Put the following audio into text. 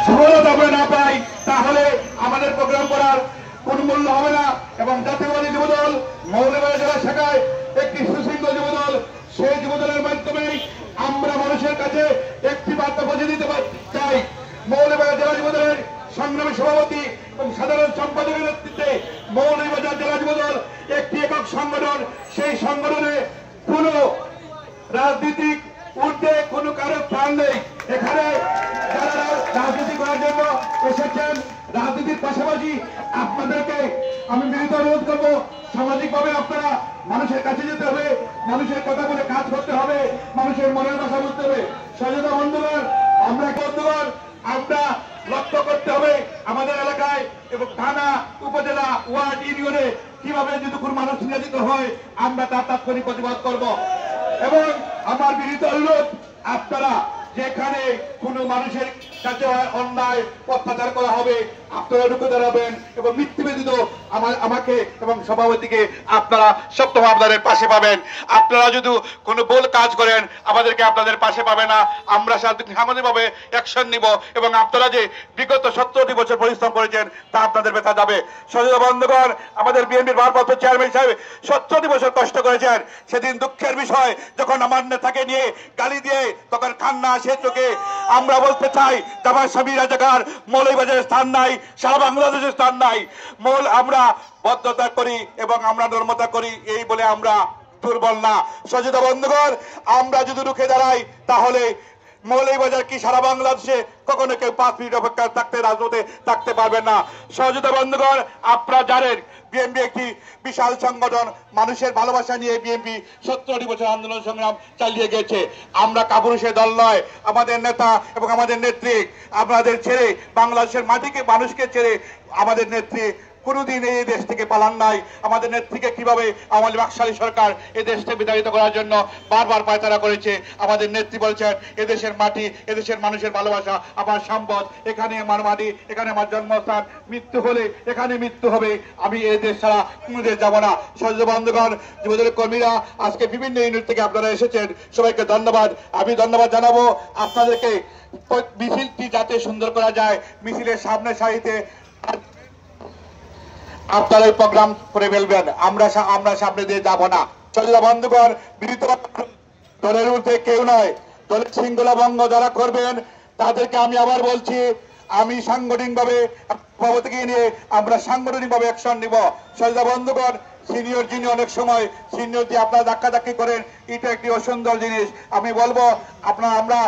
সফলতা আমরা না পাই তাহলে আমাদের প্রোগ্রাম করার কোন মূল্য হবে না। এবং জাতীয়বাদী যুবদল মৌলভীবাজার জেলা শাখায় একটি সুশৃঙ্খল যুবদল, সেই যুবদলের মাধ্যমে আমরা মানুষের কাছে একটি বার্তা পৌঁছে দিতে চাই। মৌলভীবাজার জেলা যুবদলের সংগ্রামী সভাপতি এবং সাধারণ সম্পাদকের নেতৃত্বে মৌলভীবাজার জেলা যুবদল একটি একক সংগঠন। সেই সংগঠনে কোন রাজনীতিক ঊর্ধ্বে কোন কারো প্রাণ নেই। এখানে যারা রাজনীতি করার জন্য এসেছেন, রাজনীতির পাশাপাশি আপনাদেরকে আমি বিনীত অনুরোধ করবো, সামাজিকভাবে আপনারা মানুষের কাছে যেতে হবে, মানুষের কথা বলে কাজ করতে হবে, মানুষের মনের ভাষা বুঝতে হবে। সচেতন বন্ধুগণ, আমরা লক্ষ্য করতে হবে আমাদের এলাকায় এবং থানা, উপজেলা, ওয়ার্ড, ইউনিয়নে কিভাবে যদি কোনো মানুষ নিয়োজিত হয় আমরা তার তাৎক্ষণিক প্রতিবাদ করব। এবং আমার বিনীত অনুরোধ, আপনারা যেখানে কোনো মানুষের কাছে অন্যায় অত্যাচার করা হবে আপনারা রুখে দাঁড়াবেন এবং মৃত্যু ব্যতীত আমাকে এবং সভাপতিকে আপনারা সপ্তাহে আপনাদের পাশে পাবেন। আপনারা যদি কোনো ভুল কাজ করেন আমাদেরকে আপনাদের পাশে পাবে না। আমরা সামাজিকভাবে অ্যাকশন নিব এবং আপনারা যে বিগত 17টি বছর পরিশ্রম করেছেন তা আপনাদের ব্যথা যাবে। সচেতন বন্ধুগণ, আমাদের বিএনপির ভারপ্রাপ্ত চেয়ারম্যান সাহেব 17টি বছর কষ্ট করেছেন। সেদিন দুঃখের বিষয় যখন আমার নেতাকে নিয়ে গালি দিয়ে তখন কান্না আসে চোখে। আমরা বলতে চাই জামাত স্বামী রাজাকার মৌলভীবাজারের স্থান নাই, সারা বাংলাদেশের স্থান নাই। আমরা বদ্ধতা করি এবং আমরা নর্মতা করি এই বলে আমরা দুর্বল না। সচেতন বন্ধুগণ, আমরা যদি রুখে দাঁড়াই তাহলে মৌলভীবাজার কি সারা বাংলাদেশে কখনো কেউ 5 মিনিট অপেক্ষা থাকতে রাজপথে থাকতে পারবে না। সহযোগিতা বন্ধুগণ, আপনারা জানেন বিএনপি একটি বিশাল সংগঠন। মানুষের ভালোবাসা নিয়ে বিএনপি 17টি বছর আন্দোলন সংগ্রাম চালিয়ে গেছে। আমরা কাপুরুষের দল নয়। আমাদের নেতা এবং আমাদের নেত্রী আপনাদের ছেড়ে, বাংলাদেশের মাটিকে মানুষকে ছেড়ে আমাদের নেত্রী কোনদিন এই দেশ থেকে পালান নাই। আমাদের নেত্রীকে কিভাবে আওয়ামী বাকশালী সরকার এই দেশ থেকে বিতাড়িত করার জন্য বারবার পায়তারা করেছে। আমাদের নেত্রী বলছেন এদেশের মাটি, এদেশের মানুষের ভালোবাসা আমার সম্পদ, এখানে আমার মাটি, এখানে আমার জন্মস্থান, মৃত্যু হলে এখানে মৃত্যু হবে, আমি এই দেশ ছাড়া কোন দেশ যাবো না। সহযোগী বন্ধুগণ, যুবদলের কর্মীরা আজকে বিভিন্ন ইউনিট থেকে আপনারা এসেছেন, সবাইকে ধন্যবাদ। আমি ধন্যবাদ জানাবো আপনাদেরকে। মিছিলটি যাতে সুন্দর করা যায়, মিছিলের সামনে সারিতে আপনারা এই প্রোগ্রাম করে ফেলবেন, আমরা সামনে দিয়ে যাব না। সচেতন বন্ধুগণ, বিনীত দলের ঊর্ধ্বে কেউ নয়। দলের শৃঙ্খলা ভঙ্গ যারা করবেন তাদেরকে আমি আবার বলছি, আমি সাংগঠনিকভাবে সভাপতিকে নিয়ে আমরা সাংগঠনিকভাবে অ্যাকশন নিব। সচেতন বন্ধুগণ, সিনিয়র যিনি অনেক সময় সিনিয়র যে আপনারা ধাক্কাধাক্কি করেন এটা একটি অসুন্দর জিনিস। আমি বলবো আমরা